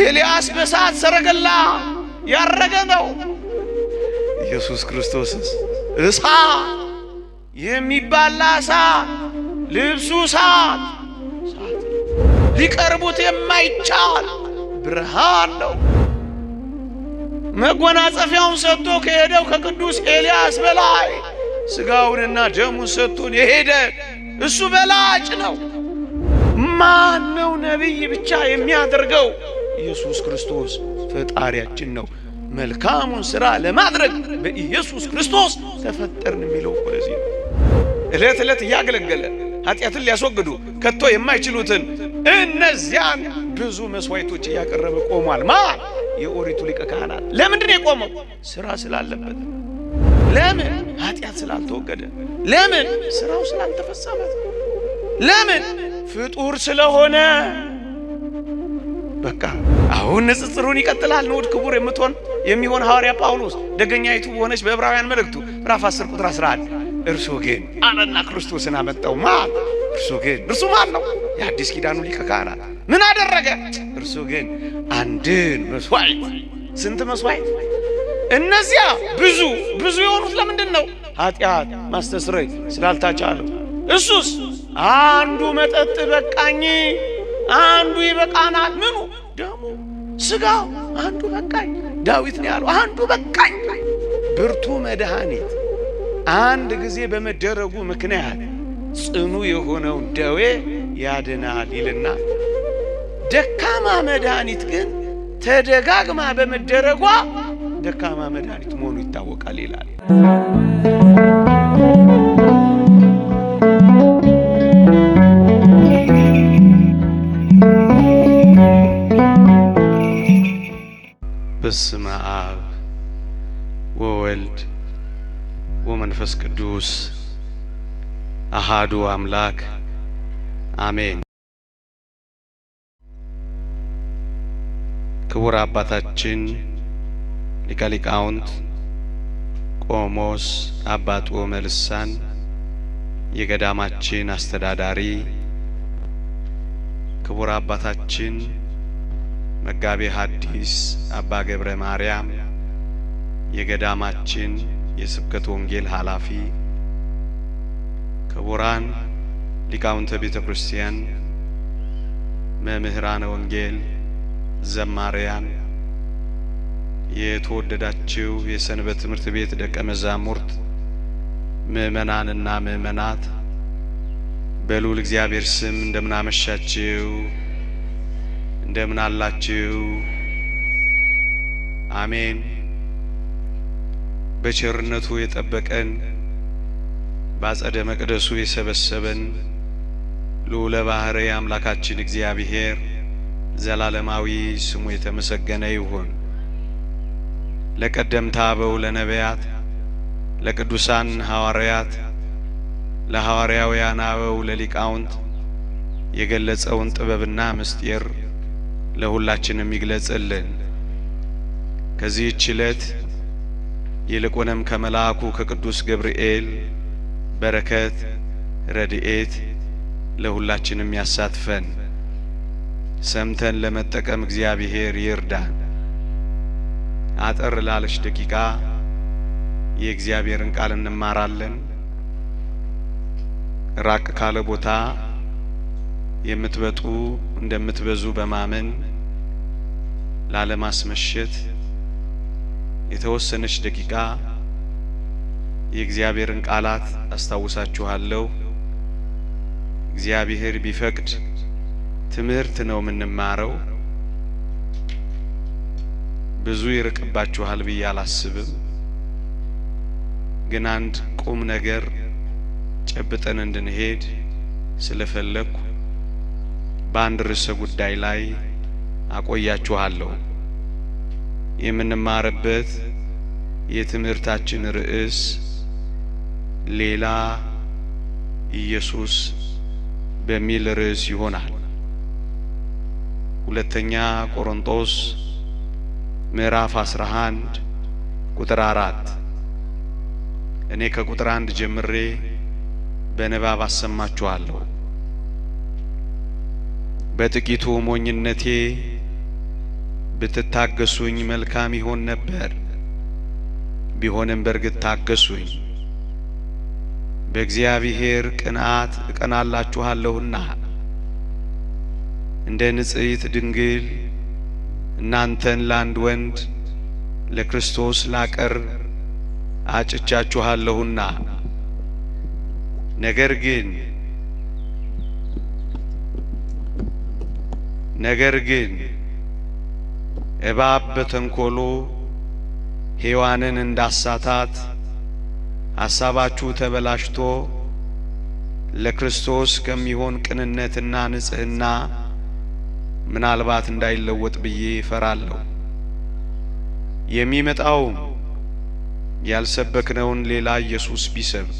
ኤልያስ በእሳት ሰረገላ ያረገ ነው። ኢየሱስ ክርስቶስስ እሳት የሚባላ እሳት፣ ልብሱ እሳት፣ ሊቀርቡት የማይቻል ብርሃን ነው። መጎናጸፊያውን ሰጥቶ ከሄደው ከቅዱስ ኤልያስ በላይ ስጋውንና ደሙን ሰጥቶን የሄደ እሱ በላጭ ነው። ማን ነው ነቢይ ብቻ የሚያደርገው? ኢየሱስ ክርስቶስ ፈጣሪያችን ነው። መልካሙን ሥራ ለማድረግ በኢየሱስ ክርስቶስ ተፈጠርን የሚለው ለዚህ ነው። ዕለት ዕለት እያገለገለ ኃጢአትን ሊያስወግዱ ከቶ የማይችሉትን እነዚያን ብዙ መስዋዕቶች እያቀረበ ቆሟል። ማን? የኦሪቱ ሊቀ ካህናት። ለምንድን ነው የቆመው? ሥራ ስላለበት። ለምን? ኃጢአት ስላልተወገደ። ለምን? ሥራው ስላልተፈጸመ። ለምን? ፍጡር ስለሆነ። በቃ አሁን ንጽጽሩን ይቀጥላል። ንዑድ ክቡር የሚሆን ሐዋርያ ጳውሎስ ደገኛይቱ በሆነች በዕብራውያን መልእክቱ ምዕራፍ 10 ቁጥር 11 እርሱ ግን አለና ክርስቶስን አመጣው። ማን? እርሱ ግን። እርሱ ማን ነው? የአዲስ ኪዳኑ ሊቀ ካህናት። ምን አደረገ? እርሱ ግን አንድን መስዋዕት። ስንት መስዋዕት? እነዚያ ብዙ የሆኑት ለምንድን ነው? ኃጢአት ማስተስረይ ስላልታቻለው። እሱስ አንዱ መጠጥ በቃኝ፣ አንዱ ይበቃናል። ምኑ? ደሙ፣ ስጋው። አንዱ በቃኝ። ዳዊት ነው ያለው አንዱ በቃኝ። ብርቱ መድኃኒት አንድ ጊዜ በመደረጉ ምክንያት ጽኑ የሆነውን ደዌ ያድናል ይልና፣ ደካማ መድኃኒት ግን ተደጋግማ በመደረጓ ደካማ መድኃኒት መሆኑ ይታወቃል ይላል። በስመ አብ ወወልድ ወመንፈስ ቅዱስ አሃዱ አምላክ አሜን። ክቡር አባታችን ሊቀ ሊቃውንት ቆሞስ አባ ጦመ ልሳን የገዳማችን አስተዳዳሪ፣ ክቡር አባታችን መጋቤ ሐዲስ አባ ገብረ ማርያም የገዳማችን የስብከት ወንጌል ኃላፊ፣ ክቡራን ሊቃውንተ ቤተ ክርስቲያን፣ መምህራነ ወንጌል፣ ዘማሪያን፣ የተወደዳችሁ የሰንበት ትምህርት ቤት ደቀ መዛሙርት፣ ምእመናንና ምእመናት በልዑል እግዚአብሔር ስም እንደምን አመሻችሁ? እንደምን አላችሁ? አሜን። በቸርነቱ የጠበቀን በአጸደ መቅደሱ የሰበሰበን ልዑለ ባሕርይ አምላካችን እግዚአብሔር ዘላለማዊ ስሙ የተመሰገነ ይሁን። ለቀደምት አበው ለነቢያት፣ ለቅዱሳን ሐዋርያት፣ ለሐዋርያውያን አበው ለሊቃውንት የገለጸውን ጥበብና ምስጢር ለሁላችንም ይግለጽልን። ከዚህች ዕለት ይልቁንም ከመልአኩ ከቅዱስ ገብርኤል በረከት ረድኤት ለሁላችንም ያሳትፈን። ሰምተን ለመጠቀም እግዚአብሔር ይርዳን። አጠር ላለች ደቂቃ የእግዚአብሔርን ቃል እንማራለን። ራቅ ካለ ቦታ የምትበጡ እንደምትበዙ በማመን ላለማስመሸት የተወሰነች ደቂቃ የእግዚአብሔርን ቃላት አስታውሳችኋለሁ። እግዚአብሔር ቢፈቅድ ትምህርት ነው የምንማረው። ብዙ ይርቅባችኋል ብዬ አላስብም። ግን አንድ ቁም ነገር ጨብጠን እንድንሄድ ስለፈለኩ በአንድ ርዕሰ ጉዳይ ላይ አቆያችኋለሁ። የምንማርበት የትምህርታችን ርዕስ ሌላ ኢየሱስ በሚል ርዕስ ይሆናል። ሁለተኛ ቆሮንቶስ ምዕራፍ 11 ቁጥር 4 እኔ ከቁጥር 1 ጀምሬ በንባብ አሰማችኋለሁ። በጥቂቱ ሞኝነቴ ብትታገሱኝ መልካም ይሆን ነበር። ቢሆንም በርግጥ ታገሱኝ፣ በእግዚአብሔር ቅንዓት እቀናላችኋለሁና። እንደ ንጽሕት ድንግል እናንተን ለአንድ ወንድ ለክርስቶስ ላቀርብ አጭቻችኋለሁና። ነገር ግን እባብ በተንኰሉ ሔዋንን እንዳሳታት ሐሳባችሁ ተበላሽቶ ለክርስቶስ ከሚሆን ቅንነትና ንጽሕና ምናልባት እንዳይለወጥ ብዬ እፈራለሁ። የሚመጣውም ያልሰበክነውን ሌላ ኢየሱስ ቢሰብክ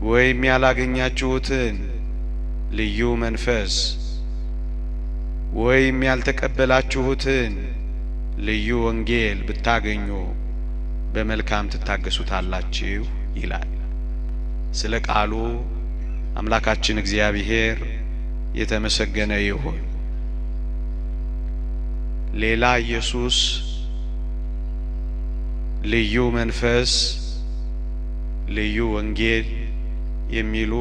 ወይም ያላገኛችሁትን ልዩ መንፈስ ወይም ያልተቀበላችሁትን ልዩ ወንጌል ብታገኙ በመልካም ትታገሱታላችሁ ይላል። ስለ ቃሉ አምላካችን እግዚአብሔር የተመሰገነ ይሁን። ሌላ ኢየሱስ፣ ልዩ መንፈስ፣ ልዩ ወንጌል የሚሉ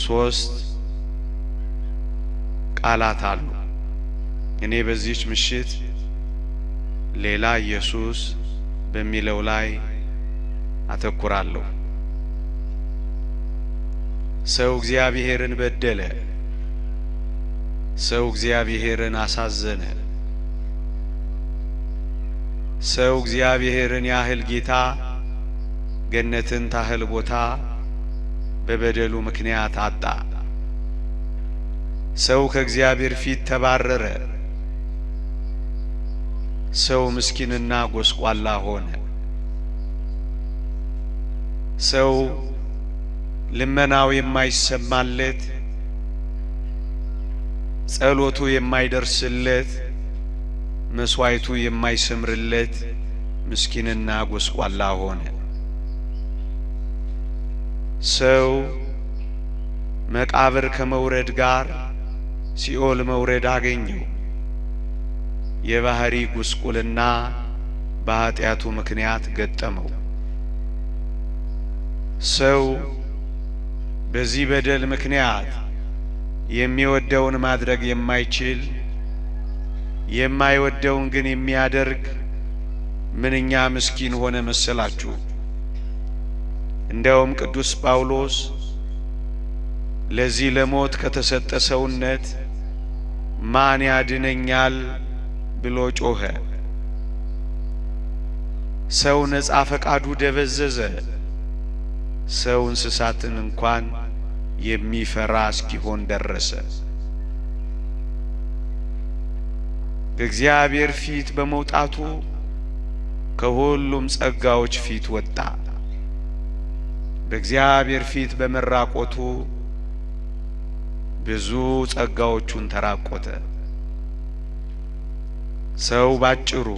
ሶስት ቃላት አሉ። እኔ በዚህች ምሽት ሌላ ኢየሱስ በሚለው ላይ አተኩራለሁ። ሰው እግዚአብሔርን በደለ፣ ሰው እግዚአብሔርን አሳዘነ፣ ሰው እግዚአብሔርን ያህል ጌታ ገነትን ታህል ቦታ በበደሉ ምክንያት አጣ። ሰው ከእግዚአብሔር ፊት ተባረረ። ሰው ምስኪንና ጎስቋላ ሆነ። ሰው ልመናው የማይሰማለት፣ ጸሎቱ የማይደርስለት፣ መስዋዕቱ የማይሰምርለት ምስኪንና ጎስቋላ ሆነ። ሰው መቃብር ከመውረድ ጋር ሲኦል መውረድ አገኘው። የባህሪ ጉስቁልና በኃጢአቱ ምክንያት ገጠመው። ሰው በዚህ በደል ምክንያት የሚወደውን ማድረግ የማይችል፣ የማይወደውን ግን የሚያደርግ ምንኛ ምስኪን ሆነ መሰላችሁ! እንደውም ቅዱስ ጳውሎስ ለዚህ ለሞት ከተሰጠ ሰውነት ማን ያድነኛል ብሎ ጮኸ። ሰው ነጻ ፈቃዱ ደበዘዘ። ሰው እንስሳትን እንኳን የሚፈራ እስኪሆን ደረሰ። በእግዚአብሔር ፊት በመውጣቱ ከሁሉም ጸጋዎች ፊት ወጣ። በእግዚአብሔር ፊት በመራቆቱ ብዙ ጸጋዎቹን ተራቆተ። ሰው ባጭሩ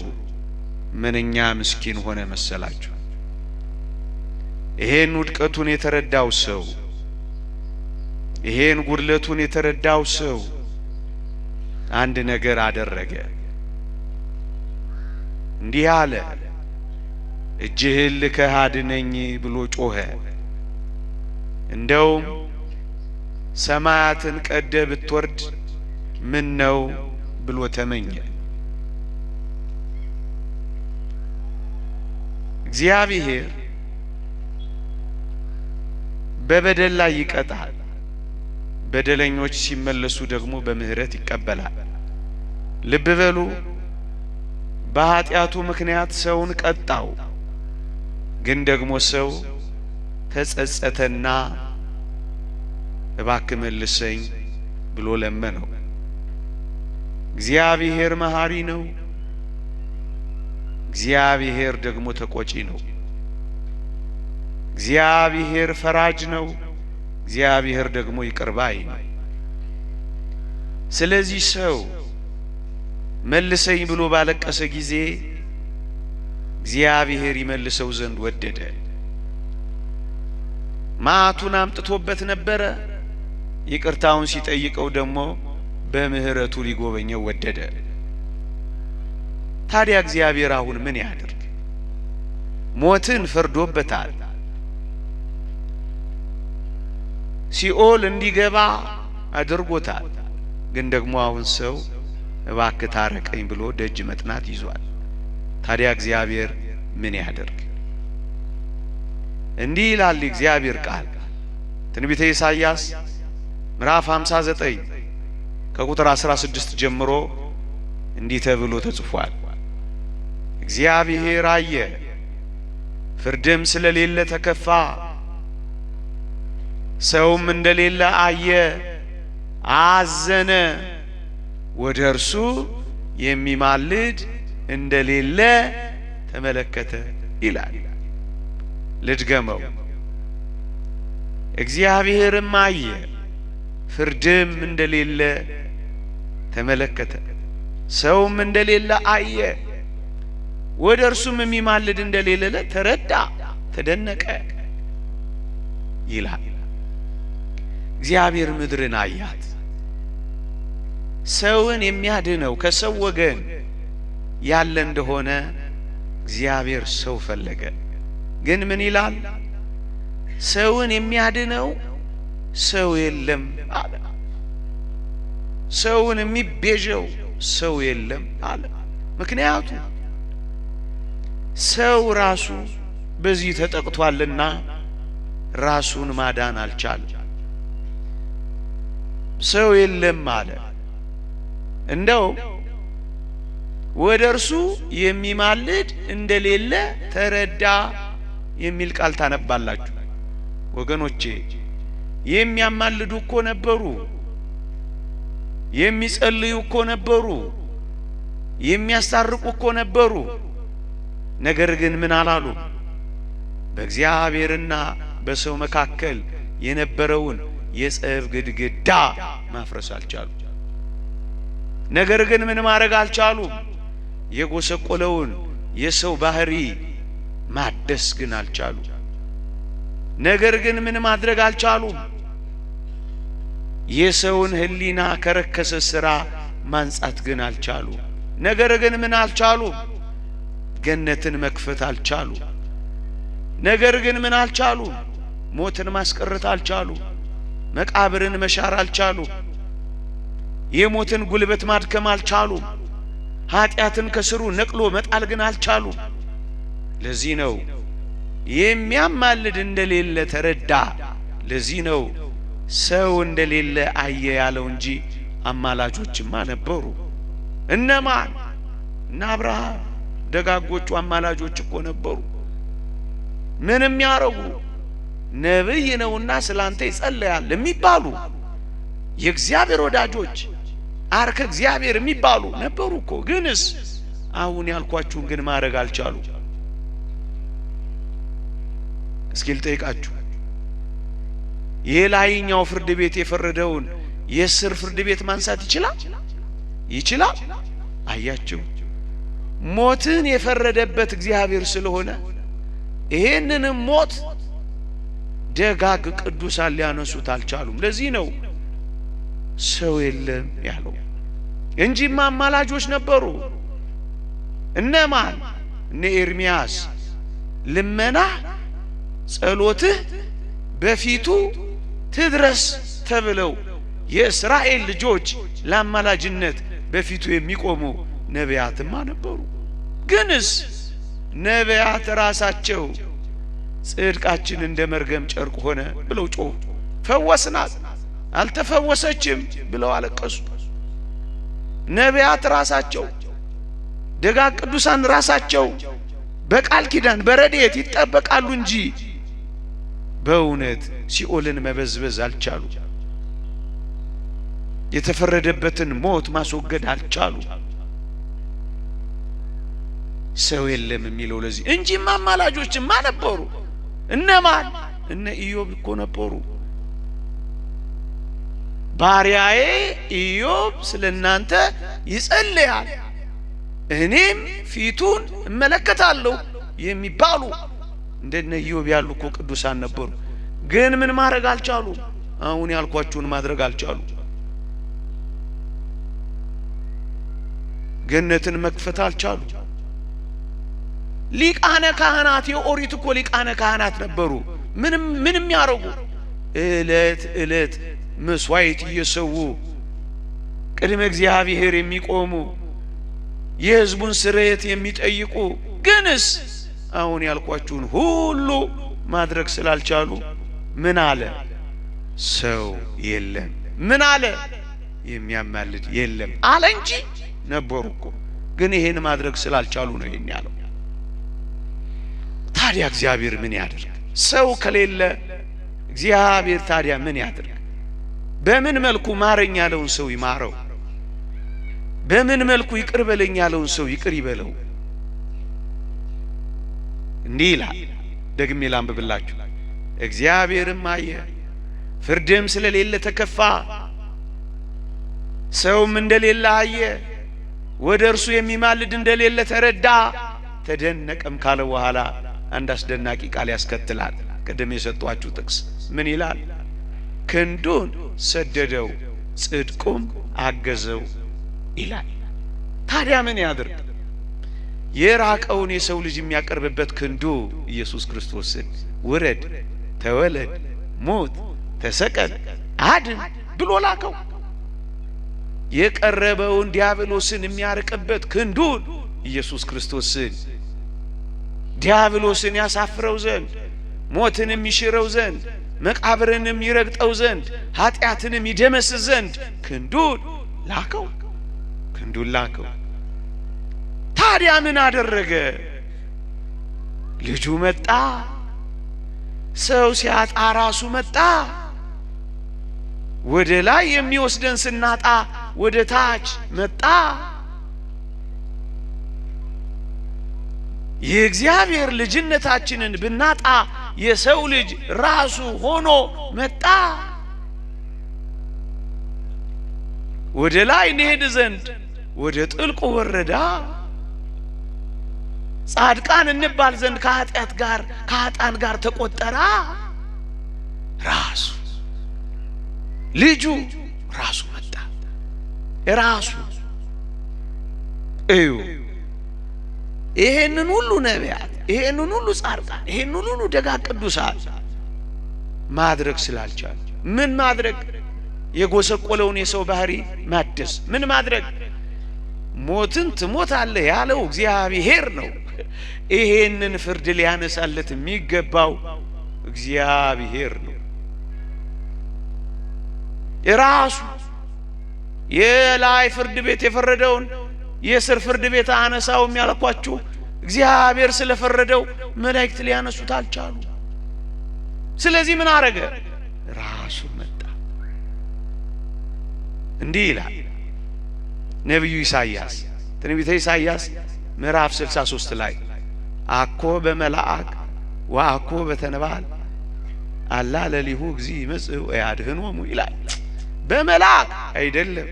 ምንኛ ምስኪን ሆነ መሰላችሁ! ይሄን ውድቀቱን የተረዳው ሰው፣ ይሄን ጉድለቱን የተረዳው ሰው አንድ ነገር አደረገ። እንዲህ አለ፣ እጅህን ልከህ አድነኝ ብሎ ጮኸ። እንደውም ሰማያትን ቀደ ብትወርድ ምን ነው ብሎ ተመኘ። እግዚአብሔር በበደል ላይ ይቀጣል። በደለኞች ሲመለሱ ደግሞ በምህረት ይቀበላል። ልብ በሉ፣ በኃጢአቱ ምክንያት ሰውን ቀጣው። ግን ደግሞ ሰው ተጸጸተና እባክህ መልሰኝ ብሎ ለመነው። እግዚአብሔር መሐሪ ነው። እግዚአብሔር ደግሞ ተቆጪ ነው። እግዚአብሔር ፈራጅ ነው። እግዚአብሔር ደግሞ ይቅር ባይ ነው። ስለዚህ ሰው መልሰኝ ብሎ ባለቀሰ ጊዜ እግዚአብሔር ይመልሰው ዘንድ ወደደ። መዓቱን አምጥቶበት ነበረ። ይቅርታውን ሲጠይቀው ደግሞ በምህረቱ ሊጎበኘው ወደደ። ታዲያ እግዚአብሔር አሁን ምን ያድርግ? ሞትን ፈርዶበታል። ሲኦል እንዲገባ አድርጎታል። ግን ደግሞ አሁን ሰው እባክህ ታረቀኝ ብሎ ደጅ መጥናት ይዟል። ታዲያ እግዚአብሔር ምን ያድርግ? እንዲህ ይላል እግዚአብሔር ቃል ትንቢተ ኢሳይያስ ምዕራፍ 59 ከቁጥር 16 ጀምሮ እንዲህ ተብሎ ተጽፏል። እግዚአብሔር አየ፣ ፍርድም ስለሌለ ተከፋ፣ ሰውም እንደሌለ አየ፣ አዘነ፣ ወደ እርሱ የሚማልድ እንደሌለ ተመለከተ ይላል። ልድገመው። እግዚአብሔርም አየ፣ ፍርድም እንደሌለ ተመለከተ፣ ሰውም እንደሌለ አየ፣ ወደ እርሱም የሚማልድ እንደሌለ ተረዳ፣ ተደነቀ ይላል። እግዚአብሔር ምድርን አያት። ሰውን የሚያድነው ከሰው ወገን ያለ እንደሆነ እግዚአብሔር ሰው ፈለገ። ግን ምን ይላል? ሰውን የሚያድነው ሰው የለም አለ። ሰውን የሚቤዠው ሰው የለም አለ። ምክንያቱም ሰው ራሱ በዚህ ተጠቅቷልና ራሱን ማዳን አልቻለም። ሰው የለም አለ። እንደው ወደ እርሱ የሚማልድ እንደሌለ ተረዳ የሚል ቃል ታነባላችሁ ወገኖቼ። የሚያማልዱ እኮ ነበሩ፣ የሚጸልዩ እኮ ነበሩ፣ የሚያስታርቁ እኮ ነበሩ። ነገር ግን ምን አላሉ? በእግዚአብሔርና በሰው መካከል የነበረውን የጸብ ግድግዳ ማፍረስ አልቻሉ። ነገር ግን ምን ማድረግ አልቻሉም? የጎሰቆለውን የሰው ባህሪ ማደስ ግን አልቻሉ። ነገር ግን ምን ማድረግ አልቻሉም? የሰውን ሕሊና ከረከሰ ሥራ ማንጻት ግን አልቻሉ። ነገር ግን ምን አልቻሉም? ገነትን መክፈት አልቻሉ። ነገር ግን ምን አልቻሉ? ሞትን ማስቀረት አልቻሉ። መቃብርን መሻር አልቻሉ። የሞትን ጉልበት ማድከም አልቻሉ። ኃጢአትን ከስሩ ነቅሎ መጣል ግን አልቻሉ። ለዚህ ነው የሚያማልድ እንደሌለ ተረዳ። ለዚህ ነው ሰው እንደሌለ አየ ያለው እንጂ አማላጆችማ ነበሩ። እነማን? እነ አብርሃም ደጋጎቹ አማላጆች እኮ ነበሩ። ምንም ያረጉ ነብይ ነውና ስላንተ ይጸልያል የሚባሉ የእግዚአብሔር ወዳጆች አርከ እግዚአብሔር የሚባሉ ነበሩ እኮ። ግንስ አሁን ያልኳችሁን ግን ማድረግ አልቻሉ። እስኪ ልጠይቃችሁ፣ የላይኛው ፍርድ ቤት የፈረደውን የስር ፍርድ ቤት ማንሳት ይችላል? ይችላል? አያችሁ፣ ሞትን የፈረደበት እግዚአብሔር ስለሆነ ይሄንንም ሞት ደጋግ ቅዱሳን ሊያነሱት አልቻሉም። ለዚህ ነው ሰው የለም ያለው እንጂማ አማላጆች ነበሩ። እነማን? እነ ኤርምያስ ልመናህ ጸሎትህ በፊቱ ትድረስ ተብለው የእስራኤል ልጆች ለአማላጅነት በፊቱ የሚቆሙ ነቢያትማ ነበሩ። ግንስ ነቢያት ራሳቸው ጽድቃችን እንደ መርገም ጨርቅ ሆነ ብለው ጮሁ። ፈወስናት አልተፈወሰችም ብለው አለቀሱ። ነቢያት ራሳቸው ደጋግ ቅዱሳን ራሳቸው በቃል ኪዳን በረድኤት ይጠበቃሉ እንጂ በእውነት ሲኦልን መበዝበዝ አልቻሉ። የተፈረደበትን ሞት ማስወገድ አልቻሉ። ሰው የለም የሚለው ለዚህ እንጂማ አማላጆችማ ነበሩ። እነማን? እነ ኢዮብ እኮ ነበሩ። ባሪያዬ ኢዮብ ስለናንተ ይጸልያል እኔም ፊቱን እመለከታለሁ የሚባሉ እንደነ ኢዮብ ያሉ እኮ ቅዱሳን ነበሩ። ግን ምን ማድረግ አልቻሉ? አሁን ያልኳችሁን ማድረግ አልቻሉ። ገነትን መክፈት አልቻሉ። ሊቃነ ካህናት የኦሪት እኮ ሊቃነ ካህናት ነበሩ። ምንም ያረጉ እለት እለት መስዋዕት እየሰዉ ቅድመ እግዚአብሔር የሚቆሙ የሕዝቡን ስርየት የሚጠይቁ ግንስ አሁን ያልኳችሁን ሁሉ ማድረግ ስላልቻሉ ምን አለ? ሰው የለም። ምን አለ? የሚያማልድ የለም አለ እንጂ ነበሩ እኮ። ግን ይሄን ማድረግ ስላልቻሉ ነው ይሄን ያለው። ታዲያ እግዚአብሔር ምን ያድርግ? ሰው ከሌለ እግዚአብሔር ታዲያ ምን ያድርግ? በምን መልኩ ማረኝ ያለውን ሰው ይማረው? በምን መልኩ ይቅር በለኝ ያለውን ሰው ይቅር ይበለው? እንዲህ ይላል። ደግሜ ላንብብላችሁ። እግዚአብሔርም አየ፣ ፍርድም ስለሌለ ተከፋ፣ ሰውም እንደሌለ አየ፣ ወደ እርሱ የሚማልድ እንደሌለ ተረዳ፣ ተደነቀም ካለ በኋላ አንድ አስደናቂ ቃል ያስከትላል። ቀደም የሰጧችሁ ጥቅስ ምን ይላል? ክንዱን ሰደደው፣ ጽድቁም አገዘው ይላል። ታዲያ ምን ያድርግ? የራቀውን የሰው ልጅ የሚያቀርብበት ክንዱ ኢየሱስ ክርስቶስን ውረድ፣ ተወለድ፣ ሞት፣ ተሰቀል፣ አድን ብሎ ላከው። የቀረበውን ዲያብሎስን የሚያርቅበት ክንዱን ኢየሱስ ክርስቶስን ዲያብሎስን ያሳፍረው ዘንድ፣ ሞትንም ይሽረው ዘንድ፣ መቃብርንም ይረግጠው ዘንድ፣ ኃጢአትንም ይደመስስ ዘንድ ክንዱን ላከው። ክንዱን ላከው። ታዲያ ምን አደረገ? ልጁ መጣ። ሰው ሲያጣ ራሱ መጣ። ወደ ላይ የሚወስደን ስናጣ ወደ ታች መጣ። የእግዚአብሔር ልጅነታችንን ብናጣ የሰው ልጅ ራሱ ሆኖ መጣ። ወደ ላይ እንሄድ ዘንድ ወደ ጥልቁ ወረዳ። ጻድቃን እንባል ዘንድ ከኃጥአን ጋር ተቆጠራ። ራሱ ልጁ ራሱ መጣ። ራሱ እዩ። ይሄንን ሁሉ ነቢያት፣ ይሄንን ሁሉ ጻድቃን፣ ይሄንን ሁሉ ደጋግ ቅዱሳን ማድረግ ስላልቻሉ ምን ማድረግ? የጎሰቆለውን የሰው ባህሪ ማደስ። ምን ማድረግ? ሞትን ትሞታለህ ያለው እግዚአብሔር ነው። ይሄንን ፍርድ ሊያነሳለት የሚገባው እግዚአብሔር ነው። የራሱ የላይ ፍርድ ቤት የፈረደውን የስር ፍርድ ቤት አነሳው የሚያልኳችሁ እግዚአብሔር ስለፈረደው መላእክት ሊያነሱት አልቻሉ። ስለዚህ ምን አረገ? ራሱ መጣ። እንዲህ ይላል ነቢዩ ኢሳይያስ፣ ትንቢተ ኢሳይያስ ምዕራፍ 63 ላይ አኮ በመላእክ ወአኮ በተንባል አላ ለሊሁ እግዚ ይመጽእ ወያድኅኖሙ ይላል። በመላእክ አይደለም፣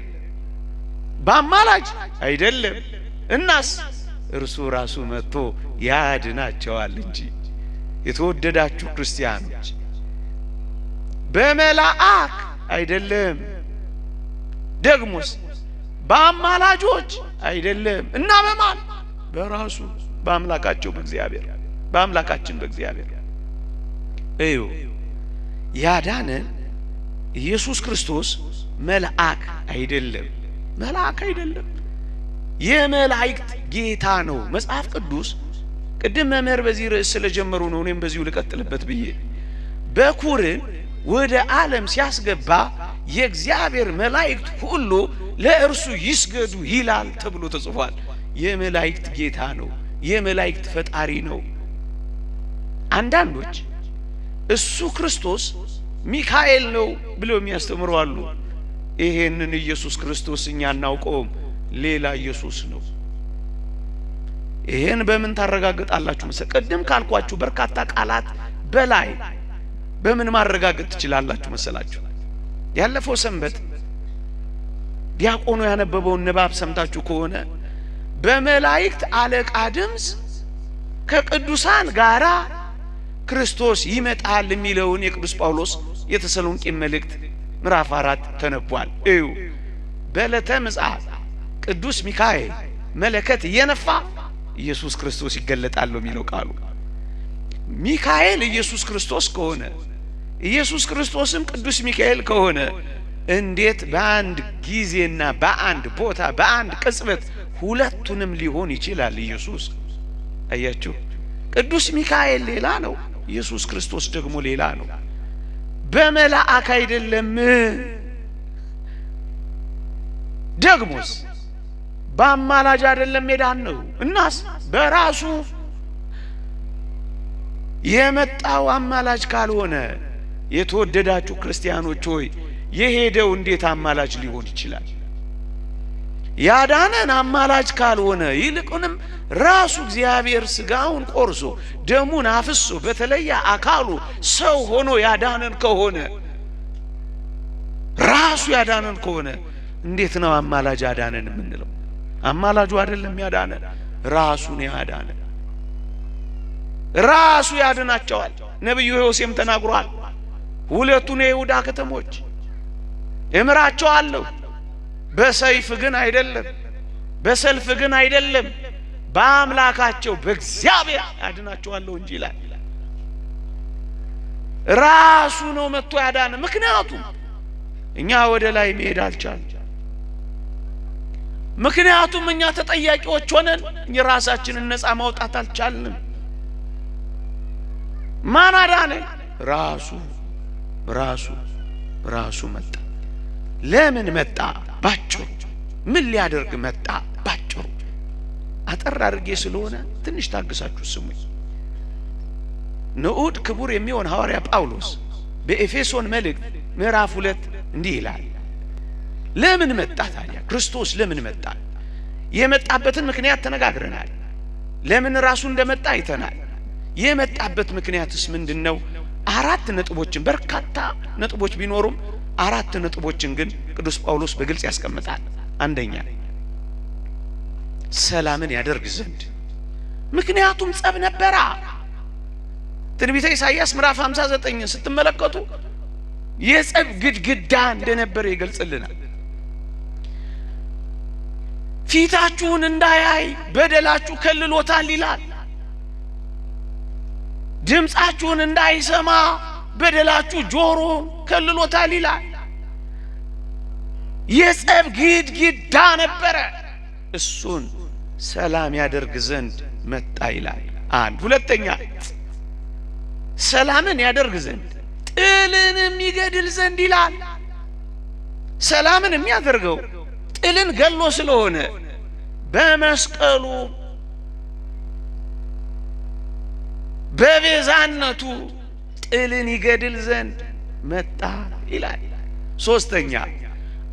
በአማላጅ አይደለም። እናስ እርሱ ራሱ መጥቶ ያድናቸዋል እንጂ። የተወደዳችሁ ክርስቲያኖች በመላእክ አይደለም፣ ደግሞስ በአማላጆች አይደለም። እና በማን? በራሱ በአምላካቸው በእግዚአብሔር፣ በአምላካችን በእግዚአብሔር። እዩ ያዳነን ኢየሱስ ክርስቶስ መልአክ አይደለም፣ መልአክ አይደለም፣ የመላእክት ጌታ ነው። መጽሐፍ ቅዱስ ቅድም መምህር በዚህ ርዕስ ስለጀመሩ ነው እኔም በዚሁ ልቀጥልበት ብዬ በኩርን ወደ ዓለም ሲያስገባ የእግዚአብሔር መላእክት ሁሉ ለእርሱ ይስገዱ ይላል ተብሎ ተጽፏል። የመላእክት ጌታ ነው፣ የመላእክት ፈጣሪ ነው። አንዳንዶች እሱ ክርስቶስ ሚካኤል ነው ብለው የሚያስተምሩ አሉ። ይሄንን ኢየሱስ ክርስቶስ እኛ እናውቀውም፣ ሌላ ኢየሱስ ነው። ይሄን በምን ታረጋግጣላችሁ? ቅድም ካልኳችሁ በርካታ ቃላት በላይ በምን ማረጋገጥ ትችላላችሁ መሰላችሁ? ያለፈው ሰንበት ዲያቆኑ ያነበበውን ንባብ ሰምታችሁ ከሆነ በመላእክት አለቃ ድምፅ ከቅዱሳን ጋራ ክርስቶስ ይመጣል የሚለውን የቅዱስ ጳውሎስ የተሰሎንቄ መልእክት ምዕራፍ 4 ተነቧል። እዩ በዕለተ ምጽአት ቅዱስ ሚካኤል መለከት እየነፋ ኢየሱስ ክርስቶስ ይገለጣል ነው የሚለው ቃሉ። ሚካኤል ኢየሱስ ክርስቶስ ከሆነ ኢየሱስ ክርስቶስም ቅዱስ ሚካኤል ከሆነ እንዴት በአንድ ጊዜና በአንድ ቦታ በአንድ ቅጽበት ሁለቱንም ሊሆን ይችላል? ኢየሱስ አያችሁ፣ ቅዱስ ሚካኤል ሌላ ነው፣ ኢየሱስ ክርስቶስ ደግሞ ሌላ ነው። በመላእክ አይደለም። ደግሞስ በአማላጅ አይደለም የዳን ነው። እናስ በራሱ የመጣው አማላጅ ካልሆነ የተወደዳችሁ ክርስቲያኖች ሆይ የሄደው እንዴት አማላጅ ሊሆን ይችላል? ያዳነን አማላጅ ካልሆነ ይልቁንም ራሱ እግዚአብሔር ሥጋውን ቆርሶ ደሙን አፍሶ በተለየ አካሉ ሰው ሆኖ ያዳነን ከሆነ ራሱ ያዳነን ከሆነ እንዴት ነው አማላጅ ያዳነን የምንለው? አማላጁ አይደለም ያዳነን፣ ራሱን ያዳነን። ራሱ ያድናቸዋል። ነብዩ ዮሴም ተናግሯል። ሁለቱን የይሁዳ ከተሞች እምራቸዋለሁ፣ በሰይፍ ግን አይደለም፣ በሰልፍ ግን አይደለም፣ በአምላካቸው በእግዚአብሔር ያድናቸዋለሁ እንጂ ይላል። ራሱ ነው መጥቶ ያዳነ። ምክንያቱም እኛ ወደ ላይ መሄድ አልቻልንም። ምክንያቱም እኛ ተጠያቂዎች ሆነን የራሳችንን ነፃ ማውጣት አልቻልንም። ማን አዳነ? ራሱ መጣ። ለምን መጣ? ባጭሩ ምን ሊያደርግ መጣ? ባጭሩ አጠር አድርጌ ስለሆነ ትንሽ ታግሳችሁ ስሙኝ። ንዑድ ክቡር የሚሆን ሐዋርያ ጳውሎስ በኤፌሶን መልእክት ምዕራፍ 2 እንዲህ ይላል። ለምን መጣ ታዲያ? ክርስቶስ ለምን መጣ? የመጣበትን ምክንያት ተነጋግረናል። ለምን ራሱ እንደመጣ አይተናል። የመጣበት ምክንያትስ ምንድነው? አራት ነጥቦችን፣ በርካታ ነጥቦች ቢኖሩም አራት ነጥቦችን ግን ቅዱስ ጳውሎስ በግልጽ ያስቀምጣል። አንደኛ ሰላምን ያደርግ ዘንድ። ምክንያቱም ጸብ ነበራ። ትንቢተ ኢሳይያስ ምዕራፍ 59 ስትመለከቱ የጸብ ግድግዳ እንደነበረ ይገልጽልናል። ፊታችሁን እንዳያይ በደላችሁ ከልሎታል ይላል። ድምጻችሁን እንዳይሰማ በደላችሁ ጆሮ ከልሎታል ይላል። የጸብ ግድግዳ ነበረ። እሱን ሰላም ያደርግ ዘንድ መጣ ይላል። አንድ። ሁለተኛ ሰላምን ያደርግ ዘንድ ጥልንም ይገድል ዘንድ ይላል። ሰላምን የሚያደርገው ጥልን ገሎ ስለሆነ በመስቀሉ በቤዛነቱ ጥልን ይገድል ዘንድ መጣ ይላል። ሶስተኛ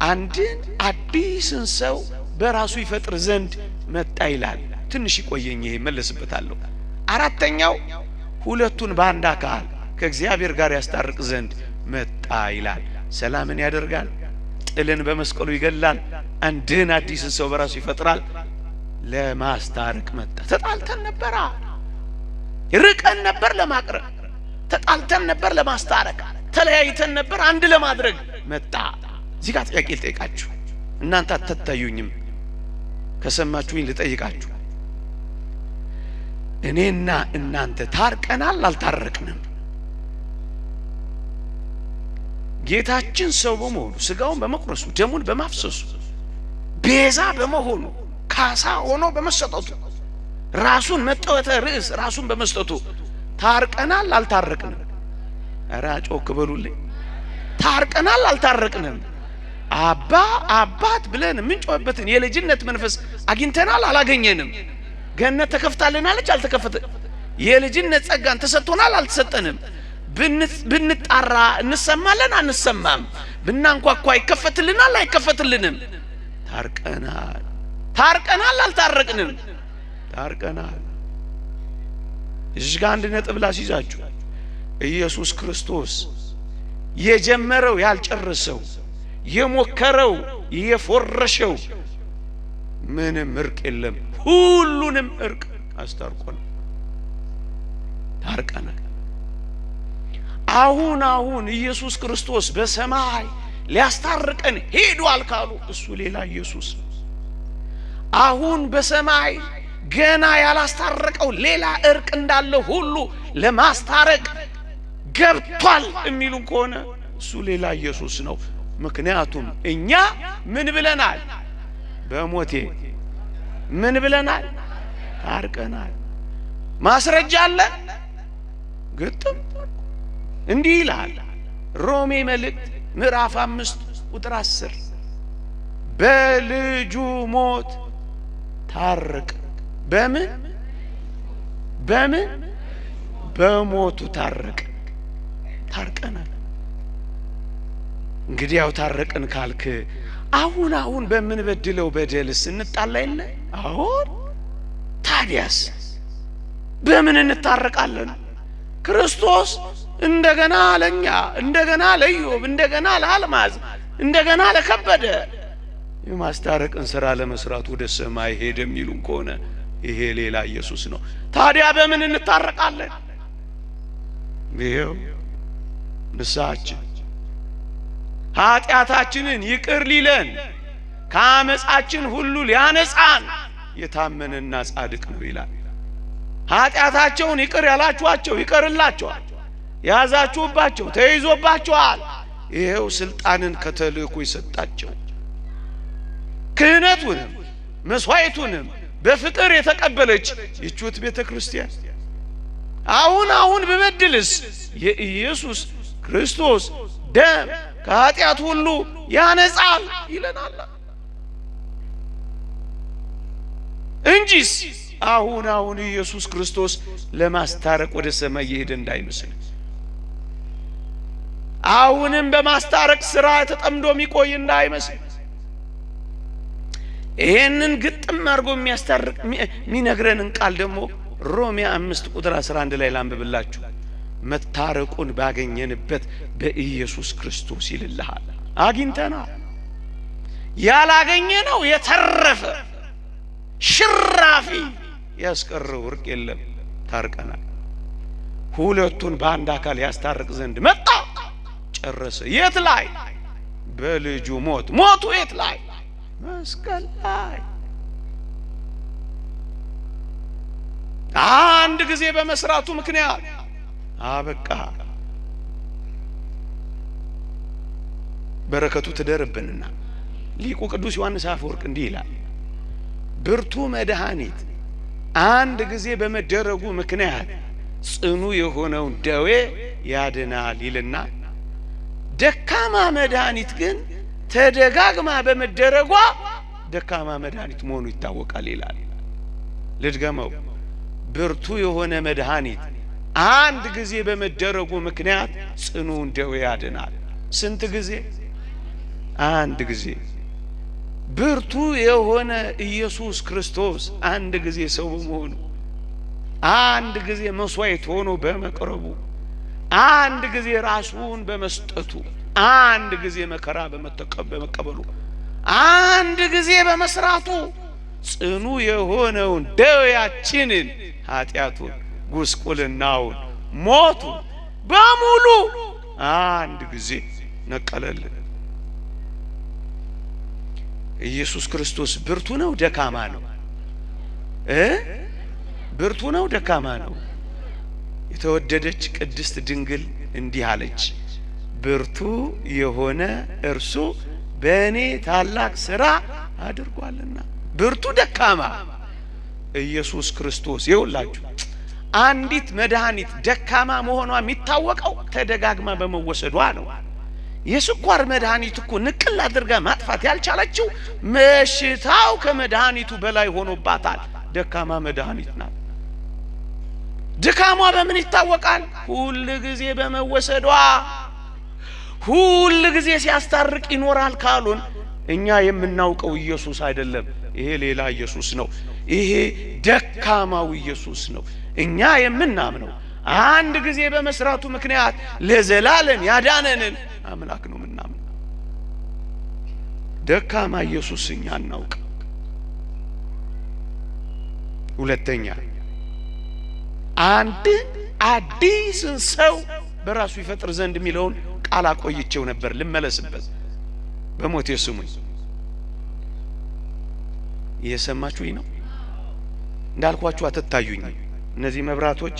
አንድን አዲስን ሰው በራሱ ይፈጥር ዘንድ መጣ ይላል። ትንሽ ይቆየኝ፣ ይሄ መለስበታለሁ። አራተኛው ሁለቱን በአንድ አካል ከእግዚአብሔር ጋር ያስታርቅ ዘንድ መጣ ይላል። ሰላምን ያደርጋል፣ ጥልን በመስቀሉ ይገላል፣ አንድን አዲስን ሰው በራሱ ይፈጥራል፣ ለማስታረቅ መጣ። ተጣልተን ነበራ፣ ርቀን ነበር ለማቅረብ፣ ተጣልተን ነበር ለማስታረቅ፣ ተለያይተን ነበር አንድ ለማድረግ መጣ። እዚህ ጋር ጥያቄ ልጠይቃችሁ፣ እናንተ አትታዩኝም፣ ከሰማችሁኝ ልጠይቃችሁ። እኔና እናንተ ታርቀናል አልታረቅንም? ጌታችን ሰው በመሆኑ ሥጋውን በመቁረሱ ደሙን በማፍሰሱ ቤዛ በመሆኑ ካሳ ሆኖ በመሰጠቱ ራሱን መጠወተ ርዕስ ራሱን በመስጠቱ ታርቀናል አልታረቅንም? ኧረ ጮክ በሉልኝ። ታርቀናል አልታረቅንም? አባት ብለን የምንጮህበትን የልጅነት መንፈስ አግኝተናል አላገኘንም? ገነት ተከፍታልናለች አልተከፈተ? የልጅነት ጸጋን ተሰጥቶናል አልተሰጠንም? ብንጣራ እንሰማለን አንሰማም? ብናንኳኳ ይከፈትልናል አይከፈትልንም? ታርቀናል አልታረቅንም? ታርቀናል። እዚህ ጋር አንድ ነጥብ ላስይዛችሁ። ኢየሱስ ክርስቶስ የጀመረው ያልጨረሰው፣ የሞከረው የፎረሸው ምንም እርቅ የለም። ሁሉንም እርቅ አስታርቆን ታርቀናል። አሁን ኢየሱስ ክርስቶስ በሰማይ ሊያስታርቀን ሄዷል ካሉ እሱ ሌላ ኢየሱስ ነው። አሁን በሰማይ ገና ያላስታረቀው ሌላ እርቅ እንዳለ ሁሉ ለማስታረቅ ገብቷል የሚሉ ከሆነ እሱ ሌላ ኢየሱስ ነው። ምክንያቱም እኛ ምን ብለናል? በሞቴ ምን ብለናል? ታርቀናል። ማስረጃ አለ። ግጥም እንዲህ ይላል ሮሜ መልእክት ምዕራፍ 5 ቁጥር 10 በልጁ ሞት ታረቅ። በምን በሞቱ ታረቅ። ታርቀናል። እንግዲህ ያው ታረቅን ካልክ አሁን በምንበድለው በደልስ እንጣላ የለ? አሁን ታዲያስ በምን እንታረቃለን? ክርስቶስ እንደገና ለኛ፣ እንደገና ለኢዮብ፣ እንደገና ለአልማዝ፣ እንደገና ለከበደ የማስታረቅን ሥራ ለመስራት ወደ ሰማይ ሄደ የሚሉን ከሆነ ይሄ ሌላ ኢየሱስ ነው። ታዲያ በምን እንታረቃለን? ይሄው ንስሐችን ኃጢአታችንን ይቅር ሊለን ከአመፃችን ሁሉ ሊያነጻን የታመነና ጻድቅ ነው ይላል። ኃጢአታቸውን ይቅር ያላችኋቸው ይቅርላቸዋል፣ ያዛችሁባቸው ተይዞባቸዋል። ይሄው ስልጣንን ከተልእኮ ይሰጣቸው ክህነቱንም መስዋዕቱንም በፍቅር የተቀበለች ይቹት ቤተ ክርስቲያን አሁን በበድልስ የኢየሱስ ክርስቶስ ደም ከኃጢአት ሁሉ ያነጻል ይለናል እንጂስ አሁን ኢየሱስ ክርስቶስ ለማስታረቅ ወደ ሰማይ ይሄድ እንዳይመስል አሁንም በማስታረቅ ሥራ ተጠምዶ የሚቆይ እንዳይመስል ይሄንን ግጥም አድርጎ የሚያስታርቅ የሚነግረንን ቃል ደግሞ ሮሜ 5 ቁጥር 11 ላይ ላንብብላችሁ። መታረቁን ባገኘንበት በኢየሱስ ክርስቶስ ይልልሃል። አግኝተናል። ያላገኘነው የተረፈ ሽራፊ ያስቀረው ወርቅ የለም። ታርቀናል። ሁለቱን በአንድ አካል ያስታርቅ ዘንድ መጣ፣ ጨረሰ። የት ላይ? በልጁ ሞት። ሞቱ የት ላይ? መስቀል ላይ። አንድ ጊዜ በመስራቱ ምክንያት አበቃ። በረከቱ ትደርብንና ሊቁ ቅዱስ ዮሐንስ አፈወርቅ እንዲህ ይላል፣ ብርቱ መድኃኒት አንድ ጊዜ በመደረጉ ምክንያት ጽኑ የሆነውን ደዌ ያድናል ይልና ደካማ መድኃኒት ግን ተደጋግማ በመደረጓ ደካማ መድኃኒት መሆኑ ይታወቃል ይላል። ልድገመው፣ ብርቱ የሆነ መድኃኒት አንድ ጊዜ በመደረጉ ምክንያት ጽኑውን ደዌ ያድናል። ስንት ጊዜ? አንድ ጊዜ። ብርቱ የሆነ ኢየሱስ ክርስቶስ አንድ ጊዜ ሰው በመሆኑ፣ አንድ ጊዜ መስዋዕት ሆኖ በመቅረቡ፣ አንድ ጊዜ ራሱን በመስጠቱ፣ አንድ ጊዜ መከራ በመቀበሉ፣ አንድ ጊዜ በመስራቱ ጽኑ የሆነውን ደዌያችንን፣ ኃጢአቱን፣ ጉስቁልናውን፣ ሞቱን በሙሉ አንድ ጊዜ ነቀለልን። ኢየሱስ ክርስቶስ ብርቱ ነው ደካማ ነው? ብርቱ ነው ደካማ ነው? የተወደደች ቅድስት ድንግል እንዲህ አለች፣ ብርቱ የሆነ እርሱ በእኔ ታላቅ ሥራ አድርጓልና። ብርቱ ደካማ ኢየሱስ ክርስቶስ። ይውላችሁ አንዲት መድኃኒት ደካማ መሆኗ የሚታወቀው ተደጋግማ በመወሰዷ ነው። የስኳር መድኃኒት እኮ ንቅል አድርጋ ማጥፋት ያልቻለችው መሽታው ከመድኃኒቱ በላይ ሆኖባታል። ደካማ መድኃኒት ናት። ድካሟ በምን ይታወቃል? ሁል ጊዜ በመወሰዷ። ሁል ጊዜ ሲያስታርቅ ይኖራል ካሉን እኛ የምናውቀው ኢየሱስ አይደለም። ይሄ ሌላ ኢየሱስ ነው። ይሄ ደካማው ኢየሱስ ነው። እኛ የምናምነው አንድ ጊዜ በመስራቱ ምክንያት ለዘላለም ያዳነንን አምላክ ነው ምናምን። ደካማ ኢየሱስ እኛ እናውቅ። ሁለተኛ አንድ አዲስን ሰው በራሱ ይፈጥር ዘንድ የሚለውን ቃል አቆይቼው ነበር፣ ልመለስበት። በሞቴ ስሙኝ። እየሰማችሁኝ ነው? እንዳልኳችሁ አትታዩኝ። እነዚህ መብራቶች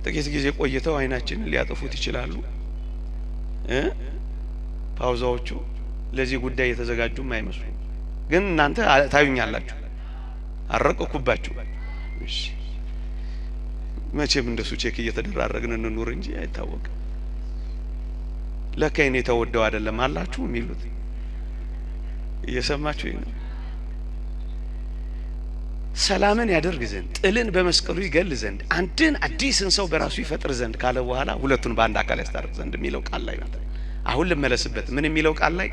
ጥቂት ጊዜ ቆይተው አይናችንን ሊያጠፉት ይችላሉ። ፓውዛዎቹ ለዚህ ጉዳይ የተዘጋጁም አይመስሉም። ግን እናንተ ታዩኛላችሁ። አረቀኩባችሁ። እሺ መቼም እንደሱ ቼክ እየተደራረግን እንኑር እንጂ አይታወቅም። ለካ እኔ ተወደው አይደለም አላችሁ የሚሉት። እየሰማችሁኝ ነው? ሰላምን ያደርግ ዘንድ ጥልን በመስቀሉ ይገል ዘንድ አንድን አዲስን ሰው በራሱ ይፈጥር ዘንድ ካለ በኋላ ሁለቱን በአንድ አካል ያስታርቅ ዘንድ የሚለው ቃል ላይ ነው። አሁን ልመለስበት። ምን የሚለው ቃል ላይ?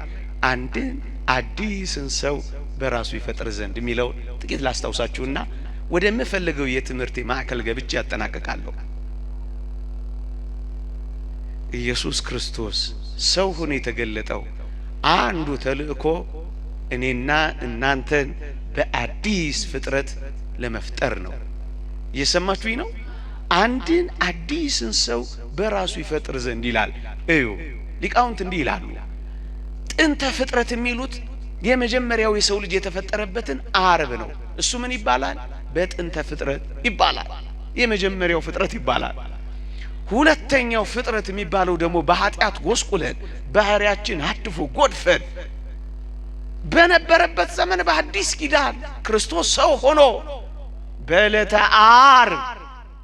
አንድን አዲስን ሰው በራሱ ይፈጥር ዘንድ የሚለው ጥቂት ላስታውሳችሁና ወደምፈልገው የትምህርቴ ማዕከል ገብቼ ያጠናቅቃለሁ። ኢየሱስ ክርስቶስ ሰው ሆኖ የተገለጠው አንዱ ተልእኮ እኔና እናንተን በአዲስ ፍጥረት ለመፍጠር ነው። እየሰማችሁኝ ነው? አንድን አዲስን ሰው በራሱ ይፈጥር ዘንድ ይላል። እዩ ሊቃውንት እንዲህ ይላሉ። ጥንተ ፍጥረት የሚሉት የመጀመሪያው የሰው ልጅ የተፈጠረበትን አርብ ነው። እሱ ምን ይባላል? በጥንተ ፍጥረት ይባላል። የመጀመሪያው ፍጥረት ይባላል። ሁለተኛው ፍጥረት የሚባለው ደግሞ በኃጢአት ጎስቁለን ባህሪያችን አድፎ ጎድፈን በነበረበት ዘመን በአዲስ ኪዳን ክርስቶስ ሰው ሆኖ በዕለተ ዓርብ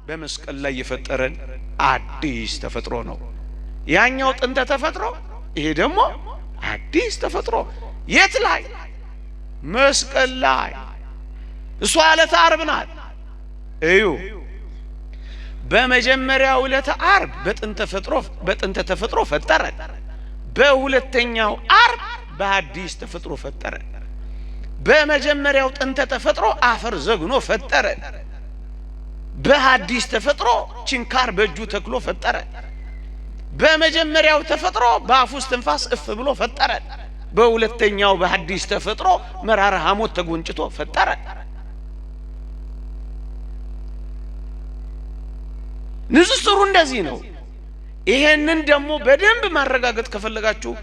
በመስቀል ላይ የፈጠረን አዲስ ተፈጥሮ ነው። ያኛው ጥንተ ተፈጥሮ፣ ይሄ ደግሞ አዲስ ተፈጥሮ። የት ላይ? መስቀል ላይ። እሷ ዕለተ ዓርብ ናት። እዩ በመጀመሪያው ዕለተ ዓርብ በጥንተ ተፈጥሮ ፈጠረን። በሁለተኛው ዓርብ በአዲስ ተፈጥሮ ፈጠረን። በመጀመሪያው ጥንተ ተፈጥሮ አፈር ዘግኖ ፈጠረን። በአዲስ ተፈጥሮ ችንካር በእጁ ተክሎ ፈጠረን። በመጀመሪያው ተፈጥሮ በአፉ እስትንፋስ እፍ ብሎ ፈጠረን። በሁለተኛው በአዲስ ተፈጥሮ መራራ ሐሞት ተጎንጭቶ ፈጠረን። ንጽጽሩ እንደዚህ ነው። ይሄንን ደግሞ በደንብ ማረጋገጥ ከፈለጋችሁ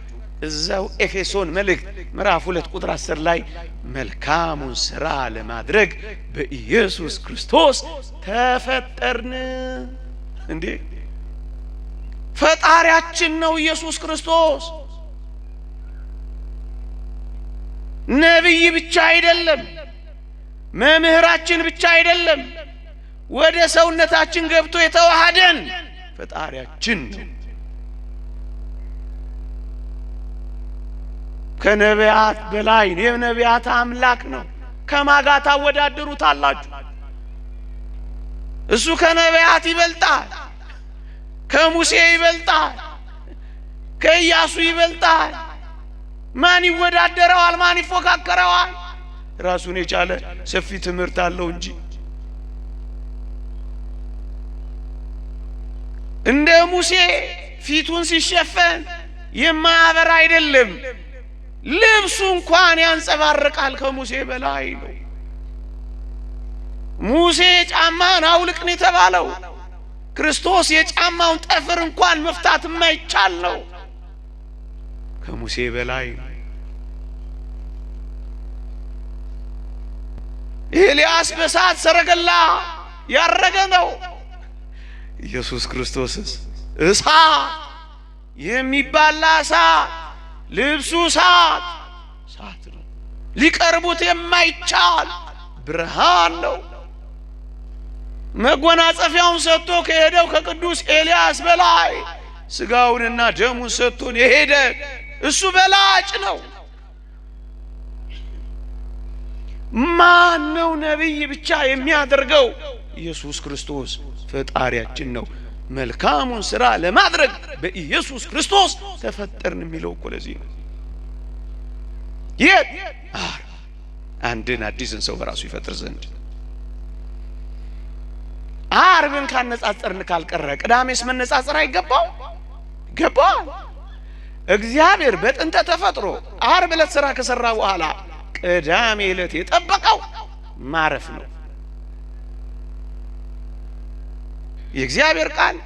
እዛው ኤፌሶን መልእክት ምዕራፍ 2 ቁጥር 10 ላይ መልካሙን ሥራ ለማድረግ በኢየሱስ ክርስቶስ ተፈጠርን። እንዴ ፈጣሪያችን ነው ኢየሱስ ክርስቶስ። ነብይ ብቻ አይደለም፣ መምህራችን ብቻ አይደለም። ወደ ሰውነታችን ገብቶ የተዋሃደን ፈጣሪያችን ነው። ከነቢያት በላይ የነቢያት አምላክ ነው። ከማጋታ ወዳደሩታላችሁ? እሱ ከነቢያት ይበልጣል፣ ከሙሴ ይበልጣል፣ ከኢያሱ ይበልጣል። ማን ይወዳደረዋል? ማን ይፎካከረዋል? ራሱን የቻለ ሰፊ ትምህርት አለው እንጂ እንደ ሙሴ ፊቱን ሲሸፈን የማያበራ አይደለም። ልብሱ እንኳን ያንጸባርቃል። ከሙሴ በላይ ነው። ሙሴ ጫማን አውልቅን የተባለው ክርስቶስ የጫማውን ጠፍር እንኳን መፍታት የማይቻል ነው። ከሙሴ በላይ ነው። ኤልያስ በእሳት ሰረገላ ያረገ ነው። ኢየሱስ ክርስቶስስ እሳት የሚባላ እሳት፣ ልብሱ እሳት ነው። ሊቀርቡት የማይቻል ብርሃን ነው። መጎናጸፊያውን ሰጥቶ ከሄደው ከቅዱስ ኤልያስ በላይ ስጋውንና ደሙን ሰጥቶን የሄደ እሱ በላጭ ነው። ማን ነው ነብይ ብቻ የሚያደርገው? ኢየሱስ ክርስቶስ ፈጣሪያችን ነው። መልካሙን ሥራ ለማድረግ በኢየሱስ ክርስቶስ ተፈጠርን የሚለው እኮ ለዚህ ነው። የት አንድን አዲስን ሰው በራሱ ይፈጥር ዘንድ። ዓርብን ካነጻጸርን ካልቀረ ቅዳሜስ መነጻጸር አይገባው? ገባው። እግዚአብሔር በጥንተ ተፈጥሮ ዓርብ ዕለት ሥራ ከሠራ በኋላ ቅዳሜ ዕለት የጠበቀው ማረፍ ነው። የእግዚአብሔር ቃል